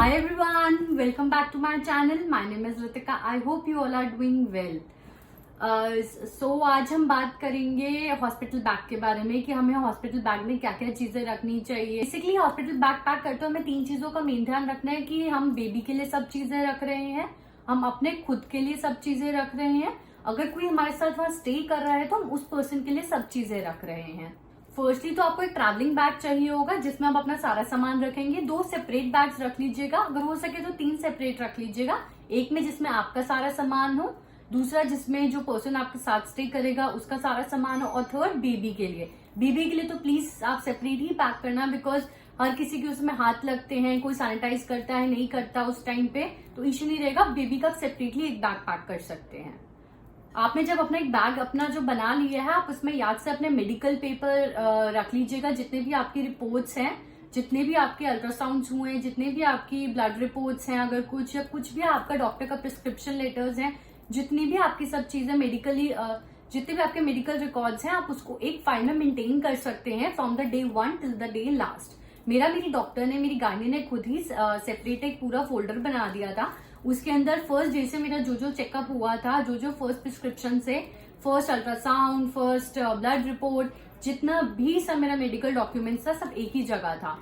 Hi everyone, welcome back to my channel. My name is Ritika. I hope you all are doing well. आज हम बात करेंगे hospital bag के बारे में कि हमें हॉस्पिटल बैग में क्या क्या चीजें रखनी चाहिए। बेसिकली हॉस्पिटल बैग पैक करते हुए हमें 3 चीजों का मेन ध्यान रखना है कि हम बेबी के लिए सब चीजें रख रहे हैं, हम अपने खुद के लिए सब चीजें रख रहे हैं, अगर कोई हमारे साथ वहां स्टे कर रहा है तो हम उस पर्सन के लिए सब चीजें रख रहे हैं। फर्स्टली तो आपको एक ट्रैवलिंग बैग चाहिए होगा जिसमें आप अपना सारा सामान रखेंगे। 2 सेपरेट बैग्स रख लीजिएगा, अगर हो सके तो 3 सेपरेट रख लीजिएगा। एक में जिसमें आपका सारा सामान हो, दूसरा जिसमें जो पर्सन आपके साथ स्टे करेगा उसका सारा सामान हो, और थर्ड बेबी के लिए। बेबी के लिए तो प्लीज आप सेपरेट ही पैक करना, बिकॉज हर किसी के उसमें हाथ लगते हैं, कोई सैनिटाइज करता है नहीं करता उस टाइम पे, तो इश्यू नहीं रहेगा। बेबी का सेपरेटली एक बैग पैक कर सकते हैं। आपने जब अपना एक बैग अपना जो बना लिया है, आप उसमें याद से अपने मेडिकल पेपर रख लीजिएगा। जितने भी आपकी रिपोर्ट्स हैं, जितने भी आपके अल्ट्रासाउंड्स हुए हैं, जितने भी आपकी ब्लड रिपोर्ट्स हैं, अगर कुछ या कुछ भी आपका डॉक्टर का प्रिस्क्रिप्शन लेटर्स हैं, जितनी भी आपकी सब चीजें मेडिकली जितने भी आपके मेडिकल रिकॉर्ड्स हैं, आप उसको एक फाइल में मेंटेन कर सकते हैं from the day 1 till the day last. मेरी डॉक्टर ने, मेरी गाइनी ने खुद ही सेपरेट एक पूरा फोल्डर बना दिया था। उसके अंदर फर्स्ट डे से मेरा जो चेकअप हुआ था, जो फर्स्ट प्रिस्क्रिप्शन से, first ultrasound, first blood report, जितना भी सब मेरा मेडिकल डॉक्यूमेंट्स था, सब एक ही जगह था।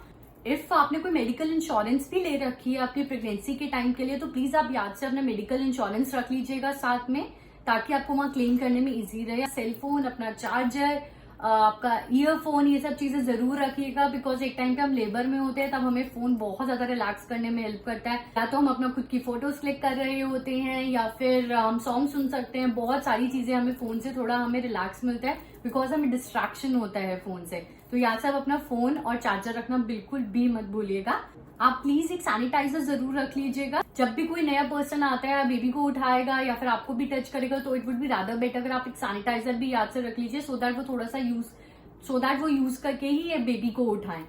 इफ आपने कोई मेडिकल इंश्योरेंस भी ले रखी है आपकी प्रेगनेंसी के टाइम के लिए, तो प्लीज आप याद से अपना मेडिकल इंश्योरेंस रख लीजिएगा साथ में, ताकि आपको वहां क्लेम करने में इजी रहे। सेल फोन, अपना चार्जर, आपका ईयरफोन, ये सब चीजें जरूर रखिएगा, बिकॉज एक टाइम पे हम लेबर में होते हैं, तब हमें फोन बहुत ज्यादा रिलैक्स करने में हेल्प करता है। या तो हम अपना खुद की फोटोज क्लिक कर रहे होते हैं, या फिर हम सॉन्ग सुन सकते हैं। बहुत सारी चीजें हमें फोन से थोड़ा हमें रिलैक्स मिलता है, बिकॉज हमें डिस्ट्रैक्शन होता है फोन से। तो याद से आप अपना फोन और चार्जर रखना बिल्कुल भी मत भूलिएगा। आप प्लीज एक सैनिटाइजर जरूर रख लीजिएगा। जब भी कोई नया पर्सन आता है, बेबी को उठाएगा या फिर आपको भी टच करेगा, तो it would be rather better अगर आप एक सैनिटाइजर भी याद से रख लीजिए, सो दैट वो यूज करके ही ये बेबी को उठाएं।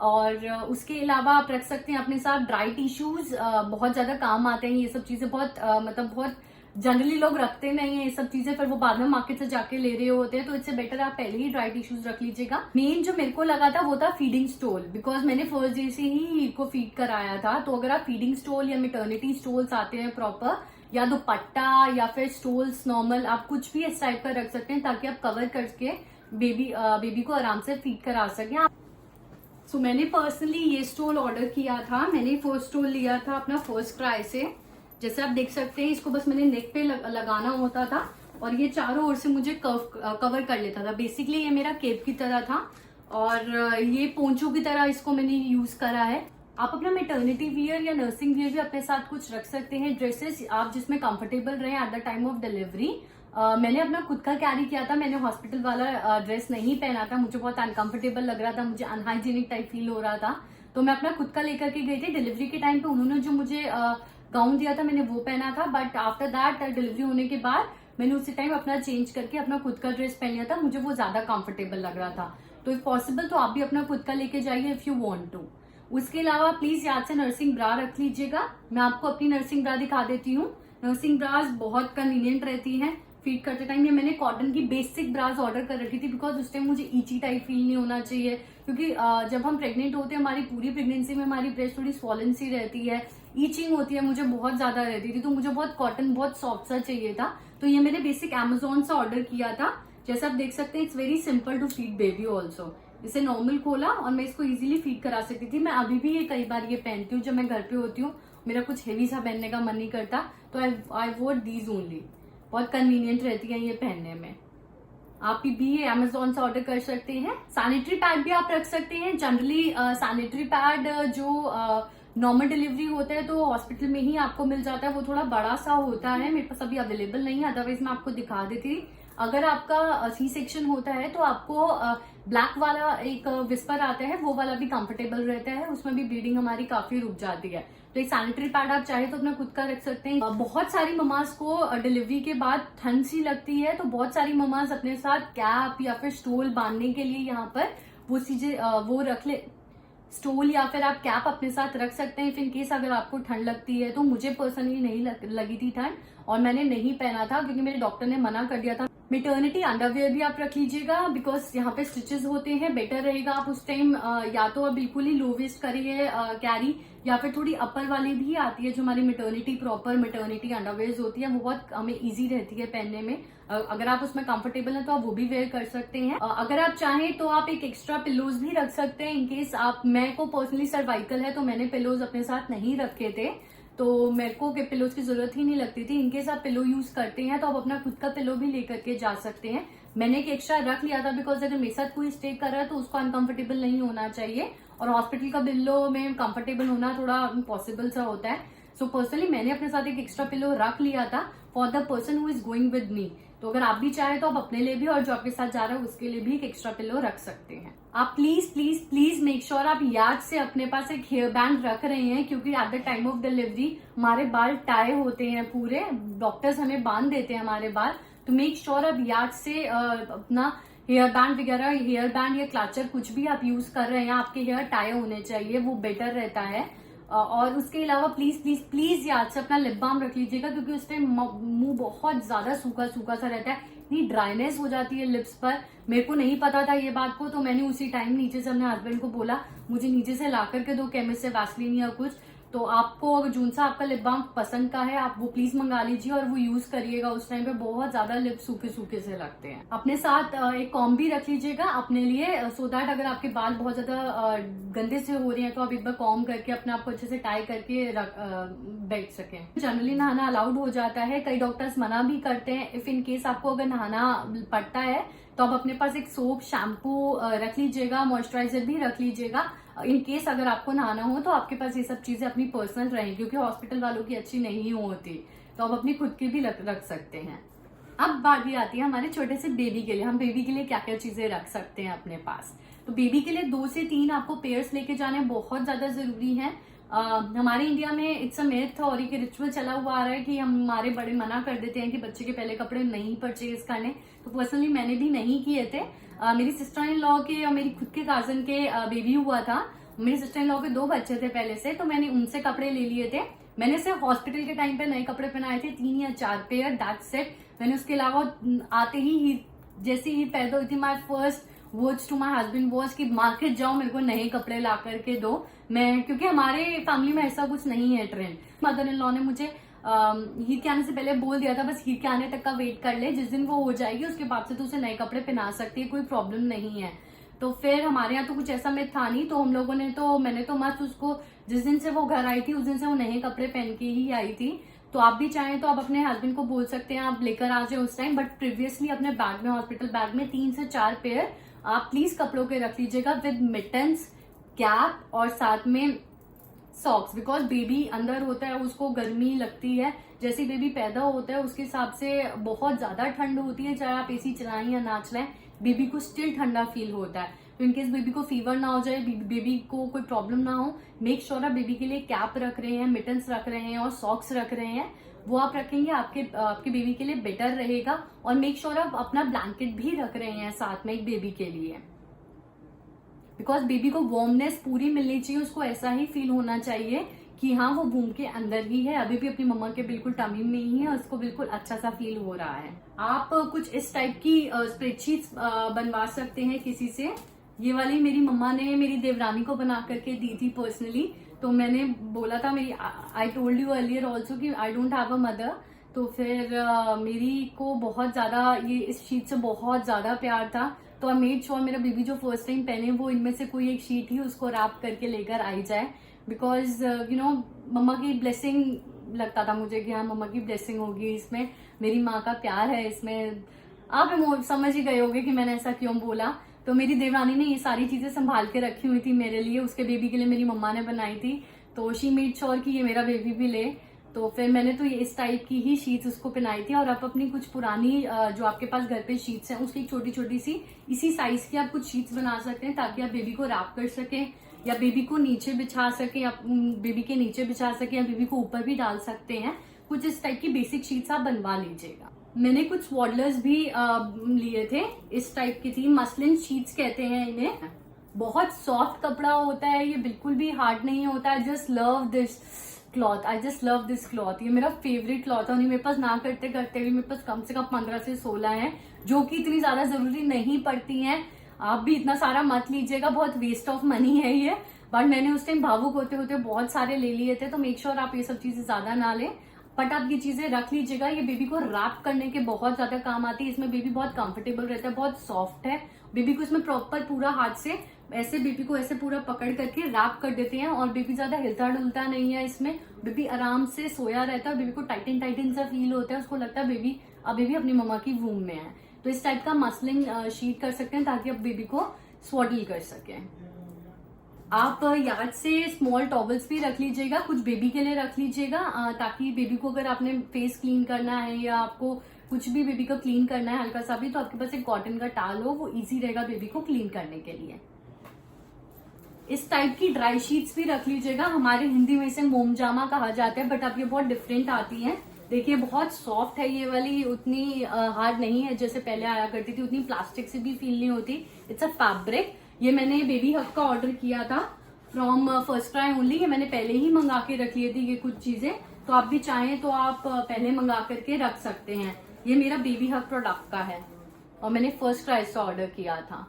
और उसके अलावा आप रख सकते हैं अपने साथ ड्राई टिश्यूज, बहुत ज्यादा काम आते हैं ये सब चीजें। बहुत जनरली लोग रखते नहीं है ये सब चीजें, फिर वो बाद में मार्केट से जाके ले रहे होते हैं, तो इससे बेटर आप पहले ही ड्राई टिश्यूज रख लीजिएगा। मेन जो मेरे को लगा था वो था फीडिंग स्टोल, बिकॉज मैंने फर्स्ट डे से ही को फीड कराया था। तो अगर आप फीडिंग स्टोल या मेटर्निटी स्टोल्स आते हैं प्रॉपर, या दुपट्टा या फिर स्टोल्स नॉर्मल, आप कुछ भी इस टाइप का रख सकते हैं, ताकि आप कवर करके बेबी को आराम से फीड करा सकें। सो मैंने पर्सनली ये स्टोल ऑर्डर किया था। मैंने फर्स्ट स्टोल लिया था अपना फर्स्ट क्राई से। जैसे आप देख सकते हैं, इसको बस मैंने नेक पे लगाना होता था और ये चारों ओर से मुझे कवर कर लेता था। बेसिकली ये मेरा केप की तरह था, और ये पोंचो की तरह इसको मैंने यूज करा है। आप अपना मेटर्निटी वियर या नर्सिंग वियर भी अपने साथ कुछ रख सकते हैं, ड्रेसेस आप जिसमें कंफर्टेबल रहे at the time of delivery. मैंने अपना खुद का कैरी किया था, मैंने हॉस्पिटल वाला ड्रेस नहीं पहना था, मुझे बहुत अनकंफर्टेबल लग रहा था, मुझे अनहाइजीनिक टाइप फील हो रहा था, तो मैं अपना खुद का लेकर के गई थी। डिलीवरी के टाइम पे उन्होंने जो मुझे गाउन दिया था, मैंने वो पहना था, बट आफ्टर दैट डिलीवरी होने के बाद मैंने उसी टाइम अपना चेंज करके अपना खुद का ड्रेस पहन लिया था। मुझे वो ज्यादा कंफर्टेबल लग रहा था। तो इफ पॉसिबल तो आप भी अपना खुद का लेके जाइए इफ यू वांट टू। उसके अलावा प्लीज याद से नर्सिंग ब्रा रख लीजिएगा। मैं आपको अपनी नर्सिंग ब्रा दिखा देती हूँ। नर्सिंग ब्रास बहुत कन्वीनियंट रहती हैं फीड करते टाइम। ये मैंने कॉटन की बेसिक ब्रास ऑर्डर कर रखी थी, बिकॉज उस टाइम मुझे ईची टाइप फील नहीं होना चाहिए, क्योंकि जब हम प्रेग्नेंट होते हैं, हमारी पूरी प्रेगनेंसी में हमारी ब्रेस्ट थोड़ी स्वॉलन सी रहती है, ईचिंग होती है, मुझे बहुत ज्यादा रहती थी, तो मुझे बहुत कॉटन बहुत सॉफ्ट सा चाहिए था। तो ये मैंने बेसिक अमेजोन से ऑर्डर किया था। जैसा आप देख सकते हैं, it's very simple to feed baby also. इसे नॉर्मल खोला और मैं इसको इजीली फीड करा सकती थी। मैं अभी भी ये कई बार ये पहनती हूँ जब मैं घर पे होती हूँ, मेरा कुछ हेवी सा पहनने का मन नहीं करता, तो आई वोट दीज ओनली। बहुत कन्वीनियंट रहती है ये पहनने में। आप भी ये अमेजोन से ऑर्डर कर सकते हैं। सैनिटरी पैड भी आप रख सकते हैं। जनरली सैनिटरी पैड जो नॉर्मल डिलीवरी होता है तो हॉस्पिटल में ही आपको मिल जाता है, वो थोड़ा बड़ा सा होता है, मेरे पास अभी अवेलेबल नहीं है, अदरवाइज मैं आपको दिखा देती। अगर आपका सी सेक्शन होता है तो आपको ब्लैक वाला एक विस्पर आता है, वो वाला भी कंफर्टेबल रहता है, उसमें भी ब्लीडिंग हमारी काफी रुक जाती है। तो एक सैनिटरी पैड आप चाहे तो अपना खुद का रख सकते हैं। बहुत सारी ममाज को डिलीवरी के बाद ठंड सी लगती है, तो बहुत सारी ममाज अपने साथ कैप या फिर स्टोल बांधने के लिए यहाँ पर वो चीजें वो रख ले। स्टोल या फिर आप कैप अपने साथ रख सकते हैं इन केस अगर आपको ठंड लगती है। तो मुझे पर्सनली नहीं लगी थी ठंड, और मैंने नहीं पहना था क्योंकि मेरे डॉक्टर ने मना कर दिया था। मैटरनिटी अंडरवेयर भी आप रख लीजिएगा, बिकॉज यहाँ पे स्टिचेस होते हैं, बेटर रहेगा आप उस टाइम या तो आप बिल्कुल ही लो वेस्ट करिए कैरी, या फिर थोड़ी अपर वाली भी आती है जो हमारी मैटरनिटी प्रॉपर मैटरनिटी अंडरवेयर होती है, वो बहुत हमें इजी रहती है पहनने में। अगर आप उसमें कंफर्टेबल हैं तो आप वो भी वेयर कर सकते हैं। अगर आप चाहें तो आप एक एक्स्ट्रा पिलोज भी रख सकते हैं इनकेस आप, मैं को पर्सनली सर्वाइकल है तो मैंने पिलोज अपने साथ नहीं रखे थे, तो मेरे को पिलोज की जरूरत ही नहीं लगती थी। इनकेस आप पिलो यूज करते हैं तो आप अपना खुद का पिलो भी लेकर के जा सकते हैं। मैंने एक एक्स्ट्रा रख लिया था बिकॉज अगर मेरे साथ कोई स्टे कर रहा है तो उसको अनकंफर्टेबल नहीं होना चाहिए, और हॉस्पिटल का पिलो में कंफर्टेबल होना थोड़ा इम्पॉसिबल सा होता है। सो पर्सनली मैंने अपने साथ एक एक्स्ट्रा पिलो रख लिया था for the person who is going with me. तो अगर आप भी चाहे तो आप अपने लिए भी और जो आपके साथ जा रहे हो उसके लिए भी एक एक्स्ट्रा पिलो रख सकते हैं। आप please please please make sure आप याद से अपने पास एक हेयर बैंड रख रहे हैं, क्योंकि at the time of delivery हमारे बाल टाई होते हैं पूरे, डॉक्टर्स हमें बांध देते हैं हमारे बाल, तो मेक श्योर आप याद से अपना हेयर बैंड वगैरह, हेयर बैंड या क्लचर कुछ भी आप यूज कर रहे हैं आपके हेयर टाई होने चाहिए, वो बेटर रहता है। और उसके अलावा प्लीज प्लीज प्लीज याद से अपना लिप बाम रख लीजिएगा, क्योंकि उस टाइम मुंह बहुत ज्यादा सूखा सूखा सा रहता है, इतनी ड्राइनेस हो जाती है लिप्स पर। मेरे को नहीं पता था ये बात को, तो मैंने उसी टाइम नीचे से अपने हस्बैंड को बोला मुझे नीचे से ला करके दो केमिस्ट से वैसलीन या कुछ। तो आपको अगर जून सा आपका लिप बाम पसंद का है आप वो प्लीज मंगा लीजिए और वो यूज करिएगा। उस टाइम पे बहुत ज्यादा लिप सूखे सूखे से लगते हैं। अपने साथ एक कॉम्ब भी रख लीजिएगा अपने लिए, सो दैट अगर आपके बाल बहुत ज्यादा गंदे से हो रहे हैं तो आप एक बार कॉम्ब करके अपने आप को अच्छे से टाई करके बैठ सकें। जनरली नहाना अलाउड हो जाता है, कई डॉक्टर्स मना भी करते हैं। इफ इन केस आपको अगर नहाना पड़ता है तो आप अपने पास एक सोप शैम्पू रख लीजिएगा, मॉइस्चराइजर भी रख लीजिएगा। इन केस अगर आपको नहाना हो तो आपके पास ये सब चीजें अपनी पर्सनल रहेंगी, क्योंकि हॉस्पिटल वालों की अच्छी नहीं होती, तो आप अपनी खुद की भी रख सकते हैं। अब बारी आती है हमारे छोटे से बेबी के लिए, हम बेबी के लिए क्या क्या चीजें रख सकते हैं अपने पास। तो बेबी के लिए 2 से 3 आपको पेयर्स लेके जाने बहुत ज्यादा जरूरी है। हमारे इंडिया में इट्स अ मिथ और एक रिचुअल चला हुआ आ रहा है कि हमारे बड़े मना कर देते हैं कि बच्चे के पहले कपड़े नहीं परचेज करने, तो पर्सनली मैंने भी नहीं किए थे। मेरी सिस्टर इन लॉ के और मेरी खुद के काजन के बेबी हुआ था। मेरी सिस्टर इन लॉ के 2 बच्चे थे पहले से, तो मैंने उनसे कपड़े ले लिए थे। मैंने सिर्फ हॉस्पिटल के टाइम पे नए कपड़े पहनाए थे 3 या 4 पेयर, दैट्स इट। मैंने उसके अलावा आते ही जैसे ही पैदा हुई थी my first words to my husband was कि मार्केट जाओ मेरे को नए कपड़े ला करके दो। मैं, क्योंकि हमारे फैमिली में ऐसा कुछ नहीं है ट्रेंड। मदर इन लॉ ने मुझे ईद के आने से पहले बोल दिया था बस ईद के आने तक का वेट कर ले, जिस दिन वो हो जाएगी उसके बाद से तो उसे नए कपड़े पहना सकती है, कोई प्रॉब्लम नहीं है। तो फिर हमारे यहाँ तो कुछ ऐसा में था नहीं, तो हम लोगों ने तो, मैंने तो मस्त उसको जिस दिन से वो घर आई थी उस दिन से वो नए कपड़े पहन के ही आई थी। तो आप भी चाहें तो आप अपने हस्बैंड को बोल सकते हैं आप लेकर आ जाए उस टाइम, बट प्रीवियसली अपने बैग में, हॉस्पिटल बैग में 3 से 4 पेयर आप प्लीज कपड़ों के रख लीजिएगा विद मिटन्स, कैप और साथ में सॉक्स, बिकॉज बेबी अंदर होता है उसको गर्मी लगती है, जैसे बेबी पैदा होता है उसके हिसाब से बहुत ज्यादा ठंड होती है, चाहे आप एसी चलाएं या ना चलाएं बेबी को स्टिल ठंडा फील होता है। तो इनकेस बेबी को फीवर ना हो जाए, बेबी को कोई प्रॉब्लम ना हो, मेक श्योर आप बेबी के लिए कैप रख रहे हैं, मिटन्स रख रहे हैं और सॉक्स रख रहे हैं, वो आप रखेंगे आपके बेबी के लिए बेटर रहेगा। और मेक श्योर आप अपना ब्लैंकेट भी रख रहे हैं साथ में एक बेबी के लिए, बिकॉज बेबी को वार्मनेस पूरी मिलनी चाहिए, उसको ऐसा ही फील होना चाहिए कि हाँ वो वूम के अंदर ही है, अभी भी अपनी मम्मा के बिल्कुल टमी में ही है, उसको बिल्कुल अच्छा सा फील हो रहा है। आप कुछ इस टाइप की स्प्रेडशीट्स बनवा सकते हैं किसी से। ये वाली मेरी मम्मा ने मेरी देवरानी को बना करके दी थी पर्सनली, तो मैंने बोला था, मेरी I told you earlier also कि I don't have a mother, तो फिर मेरी को बहुत ज्यादा ये इस शीट से बहुत ज्यादा प्यार था, तो आई मेड श्योर मेरा बेबी जो फर्स्ट टाइम पहने वो इनमें से कोई एक शीट ही उसको रैप करके लेकर आई जाए, बिकॉज यू नो मम्मा की ब्लेसिंग लगता था मुझे कि हाँ मम्मा की ब्लेसिंग होगी इसमें, मेरी माँ का प्यार है इसमें। आप समझ ही गए होंगे कि मैंने ऐसा क्यों बोला। तो मेरी देवरानी ने ये सारी चीजें संभाल के रखी हुई थी मेरे लिए, उसके बेबी के लिए मेरी मम्मा ने बनाई थी, तो शी मेड श्योर कि ये मेरा बेबी भी ले। तो फिर मैंने तो ये इस टाइप की ही शीट्स उसको पहनाई थी। और आप अपनी कुछ पुरानी जो आपके पास घर पे शीट्स हैं उसकी छोटी छोटी सी इसी साइज की आप कुछ शीट्स बना सकते हैं, ताकि आप बेबी को रैप कर सकें या बेबी को नीचे बिछा सके, या बेबी के नीचे बिछा सके, या बेबी को ऊपर भी डाल सकते हैं। कुछ इस टाइप की बेसिक शीट्स आप बनवा लीजिएगा। मैंने कुछ स्वॉडलर्स भी लिए थे, इस टाइप की थी, मसलिन शीट्स कहते हैं इन्हें। बहुत सॉफ्ट कपड़ा होता है ये, बिल्कुल भी हार्ड नहीं होता है। Just love this cloth, I just love this cloth, ये मेरा फेवरेट क्लॉथ है। और मेरे पास ना करते करते भी मेरे पास कम से कम 15 से 16 है जो कि इतनी ज्यादा जरूरी नहीं पड़ती हैं। आप भी इतना सारा मत लीजिएगा, बहुत वेस्ट ऑफ मनी है ये। बट मैंने उस टाइम भावुक होते होते बहुत सारे ले लिए थे, तो मेक श्योर आप ये सब चीजें ज्यादा ना लें। बट आप ये चीजें रख लीजिएगा, ये बेबी को रैप करने के बहुत ज्यादा काम आती है। इसमें बेबी बहुत कंफर्टेबल रहता है, बहुत सॉफ्ट है। बेबी को इसमें प्रॉपर पूरा हाथ से ऐसे बेबी को ऐसे पूरा पकड़ करके रैप कर देते हैं, और बेबी ज्यादा हिलता डुलता नहीं है इसमें। बेबी आराम से सोया रहता है, बेबी को टाइटन टाइटन सा फील होता है, उसको लगता है बेबी अभी अपनी मम्मा की वूम में है। तो इस टाइप का मसलिंग शीट कर सकते हैं ताकि आप बेबी को स्वॉडल कर सकें। आप याद से स्मॉल टॉवल्स भी रख लीजिएगा, कुछ बेबी के लिए रख लीजिएगा, ताकि बेबी को अगर आपने फेस क्लीन करना है या आपको कुछ भी बेबी को क्लीन करना है हल्का सा भी, तो आपके पास एक कॉटन का टाल हो, वो इजी रहेगा बेबी को क्लीन करने के लिए। इस टाइप की ड्राई शीट्स भी रख लीजिएगा। हमारे हिंदी में इसे मोमजामा कहा जाता है, बट अब ये बहुत डिफरेंट आती है। देखिए बहुत सॉफ्ट है ये वाली, उतनी हार्ड नहीं है जैसे पहले आया करती थी, उतनी प्लास्टिक से भी फील नहीं होती। It's a fabric. ये मैंने बेबी हग का ऑर्डर किया था फ्रॉम फर्स्ट क्राई ओनली। ये मैंने पहले ही मंगा के रख लिए थी ये कुछ चीजें, तो आप भी चाहें तो आप पहले मंगा करके रख सकते हैं। ये मेरा बेबी हग प्रोडक्ट का है और मैंने फर्स्ट क्राई से ऑर्डर किया था।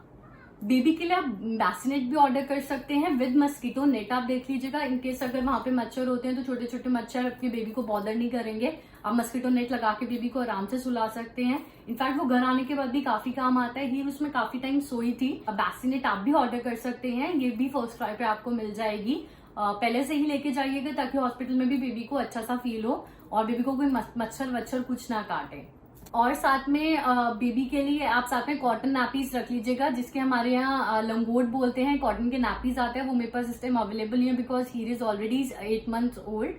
बेबी के लिए आप बैसिनेट भी ऑर्डर कर सकते हैं विद मस्कीटो नेट। आप देख लीजिएगा, इनकेस अगर वहां पे मच्छर होते हैं तो छोटे छोटे मच्छर आपके बेबी को बॉदर नहीं करेंगे। आप मस्कीटो नेट लगा के बेबी को आराम से सुला सकते हैं। इनफैक्ट वो घर आने के बाद भी काफी काम आता है। हीर उसमें काफी टाइम सोई थी। बैसिनेट आप भी ऑर्डर कर सकते हैं, ये भी फर्स्ट ट्राई पे आपको मिल जाएगी। पहले से ही लेके जाइएगा ताकि हॉस्पिटल में भी बेबी को अच्छा सा फील हो और बेबी को कोई मच्छर वच्छर कुछ ना काटे। और साथ में बेबी के लिए आप साथ में कॉटन नैपीज रख लीजिएगा, जिसके हमारे यहाँ लंगोट बोलते हैं। कॉटन के नैपीज आते हैं, वो मेरे पास इस टाइम अवेलेबल नहीं है because Heer is already 8 months old.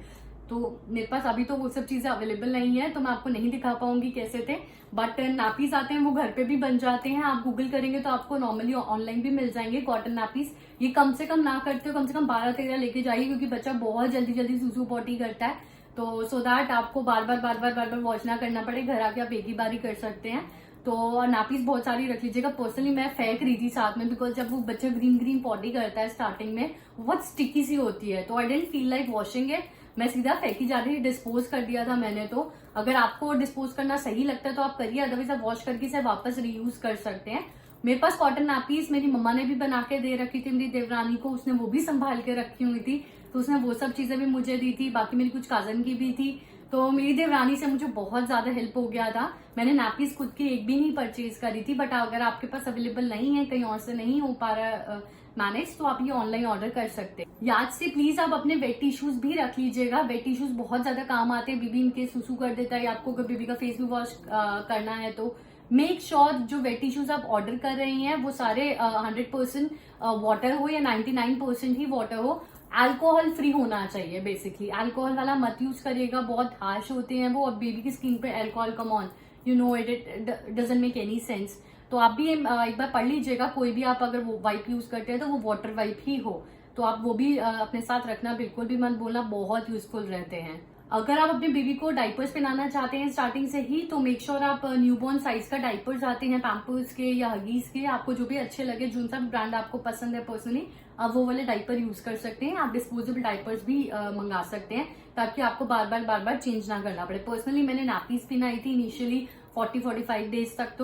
तो मेरे पास अभी तो वो सब चीजें अवेलेबल नहीं है, तो मैं आपको नहीं दिखा पाऊंगी कैसे थे। बट नैपीज आते हैं, वो घर पे भी बन जाते हैं। आप गूगल करेंगे तो आपको नॉर्मली ऑनलाइन भी मिल जाएंगे कॉटन नैपीज। ये कम से कम ना करते हो, कम से कम 12-13 लेके जाइए, क्योंकि बच्चा बहुत जल्दी जल्दी सूसू पॉटी करता है। तो सो दैट आपको बार बार वॉच ना करना पड़े, घर आके आप एक ही बार ही कर सकते हैं। तो नापीस बहुत सारी रख लीजिएगा। पर्सनली मैं फेंक रही थी साथ में, बिकॉज जब वो बच्चा ग्रीन पॉटी करता है स्टार्टिंग में, बहुत स्टिकी सी होती है, तो I didn't feel like washing it. मैं सीधा फेंकी जा रही, डिस्पोज कर दिया था मैंने। तो अगर आपको डिस्पोज करना सही लगता है तो आप करिए, अदरवाइज आप वॉश करके इसे वापस रीयूज कर सकते हैं। मेरे पास कॉटन नैपीज मेरी मम्मा ने भी बना के दे रखी थी, मेरी देवरानी को, उसने वो भी संभाल के रखी हुई थी, तो उसने वो सब चीजें भी मुझे दी थी। बाकी मेरी कुछ कजन की भी थी, तो मेरी देवरानी से मुझे बहुत ज्यादा हेल्प हो गया था। मैंने नैपीज खुद की एक भी नहीं परचेज करी थी। बट अगर आपके पास अवेलेबल नहीं है, कहीं और से नहीं हो पा रहा मैनेज, तो आप ये ऑनलाइन ऑर्डर कर सकते हैं। याद से प्लीज आप अपने वेट टिश्यूज भी रख लीजिएगा। वेट टिश्यूज बहुत ज्यादा काम आते हैं। बेबी इनके सुसु कर देता है, आपको अगर बेबी का फेस भी वॉश करना है तो मेक श्योर जो वेट टिश्यूज आप ऑर्डर कर रहे हैं वो सारे 100% वाटर हो या 99% ही वाटर हो। अल्कोहल फ्री होना चाहिए। बेसिकली अल्कोहल वाला मत यूज करिएगा, बहुत हार्श होते हैं वो। अब बेबी की स्किन पे alcohol, come on, you know it doesn't make any sense. तो आप भी एक बार पढ़ लीजिएगा, कोई भी आप अगर वो वाइप यूज करते हैं तो वो वाटर वाइप ही हो, तो आप वो भी अपने साथ रखना, बिल्कुल भी मत बोलना, बहुत यूजफुल रहते हैं। अगर आप अपने बेबी को डाइपर्स पहनाना चाहते हैं स्टार्टिंग से ही, तो मेक श्योर आप न्यूबॉर्न साइज का डाइपर्स आते हैं पैम्पर्स के या हगीज के, आपको जो भी अच्छे लगे, जो सा ब्रांड आपको पसंद है पर्सनली, आप वो वाले डाइपर यूज कर सकते हैं। आप डिस्पोजेबल डाइपर्स भी मंगा सकते हैं ताकि आपको बार बार चेंज ना करना पड़े। पर्सनली मैंने नैपीज पहनाई थी इनिशियली 40-45 डेज तक,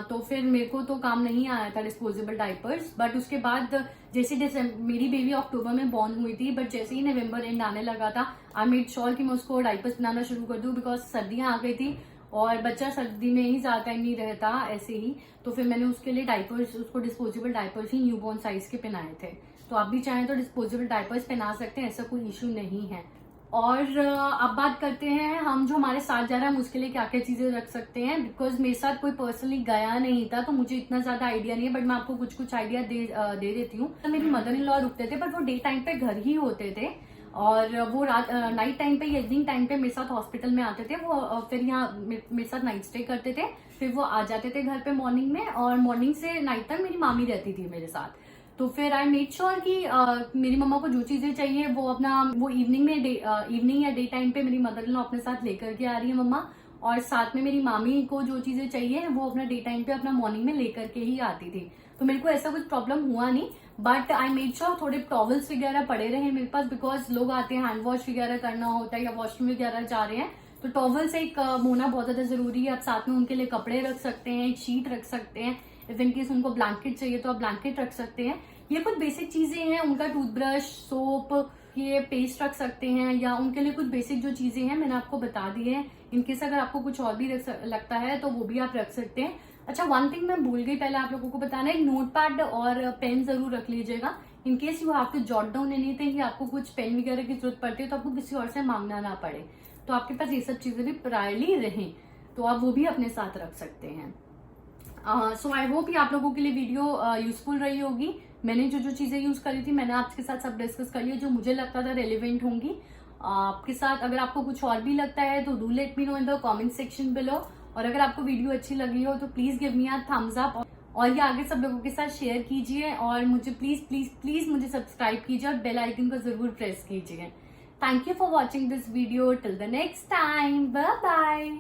तो फिर मेरे को तो काम नहीं आया था डिस्पोजेबल डाइपर्स। बट उसके बाद जैसे मेरी बेबी अक्टूबर में बॉर्न हुई थी, बट जैसे ही नवंबर एंड आने लगा था, आई मेड श्योर कि मैं उसको डाइपर्स बनाना शुरू कर दूं, बिकॉज सर्दियां आ गई थी और बच्चा सर्दी में ही ज्यादा टाइम नहीं रहता ऐसे ही। तो फिर मैंने उसके लिए डाइपर्स, उसको डिस्पोजेबल डाइपर्स ही न्यूबॉर्न साइज के पहनाए थे। तो आप भी चाहें तो डिस्पोजेबल डाइपर्स पहना सकते हैं, ऐसा कोई इशू नहीं है। और अब बात करते हैं हम जो हमारे साथ जा रहा है हम उसके लिए क्या क्या चीजें रख सकते हैं। बिकॉज मेरे साथ कोई पर्सनली गया नहीं था, तो मुझे इतना ज्यादा आइडिया नहीं है, बट मैं आपको कुछ आइडिया दे देती हूँ। तो मेरी मदर इन लॉ रुकते थे, बट वो डे टाइम पे घर ही होते थे, और वो रात नाइट टाइम पे या इवनिंग टाइम पे मेरे साथ हॉस्पिटल में आते थे। वो फिर यहाँ मेरे साथ नाइट स्टे करते थे, फिर वो आ जाते थे घर पे मॉर्निंग में, और मॉर्निंग से नाइट तक मेरी मामी रहती थी मेरे साथ। तो फिर आई मेड श्योर कि मेरी मम्मा को जो चीजें चाहिए वो इवनिंग या डे टाइम पे मेरी मदर इन लॉ अपने साथ लेकर के आ रही है मम्मा, और साथ में मेरी मामी को जो चीजें चाहिए वो अपना डे टाइम पे अपना मॉर्निंग में लेकर के ही आती थी। तो मेरे को ऐसा कुछ प्रॉब्लम हुआ नहीं। बट आई मेड श्योर थोड़े टॉवल्स वगैरह पड़े रहे मेरे पास, बिकॉज लोग आते हैं, हैंड वॉश वगैरह करना होता है या वॉशरूम वगैरह जा रहे हैं, तो टॉवल्स एक होना बहुत ज्यादा जरूरी है। आप साथ में उनके लिए कपड़े रख सकते हैं, एक शीट रख सकते हैं, इफ इन केस उनको ब्लैंकेट चाहिए तो आप ब्लैंकेट रख सकते हैं। ये कुछ बेसिक चीजें हैं। उनका टूथब्रश, सोप, ये पेस्ट रख सकते हैं, या उनके लिए कुछ बेसिक जो चीजें हैं मैंने आपको बता दी है। इनकेस अगर आपको कुछ और भी लगता है तो वो भी आप रख सकते हैं। अच्छा, वन थिंग मैं भूल गई पहले आप लोगों को बताना, एक नोट पैड और पेन जरूर रख लीजिएगा, in case you have to jot down anything, या आपको कुछ पेन वगैरह की जरूरत पड़ती है तो आपको किसी और से मांगना ना पड़े, तो आपके पास ये सब चीजें भी प्रायरली रहें, तो आप वो भी अपने साथ रख सकते हैं। सो आई होप ये आप लोगों के लिए वीडियो यूजफुल रही होगी। मैंने जो जो चीजें यूज करी थी मैंने आपके साथ सब डिस्कस कर लिया जो मुझे लगता था रेलिवेंट होंगी आपके साथ। अगर आपको कुछ और भी लगता है तो do let me know in the comment section below, और अगर आपको वीडियो अच्छी लगी हो तो please give me a thumbs up, और ये आगे सब लोगों के साथ शेयर कीजिए, और मुझे प्लीज प्लीज प्लीज मुझे सब्सक्राइब कीजिए और बेल आइकन को जरूर प्रेस कीजिए। Thank you for watching this video. Till the next time, bye bye.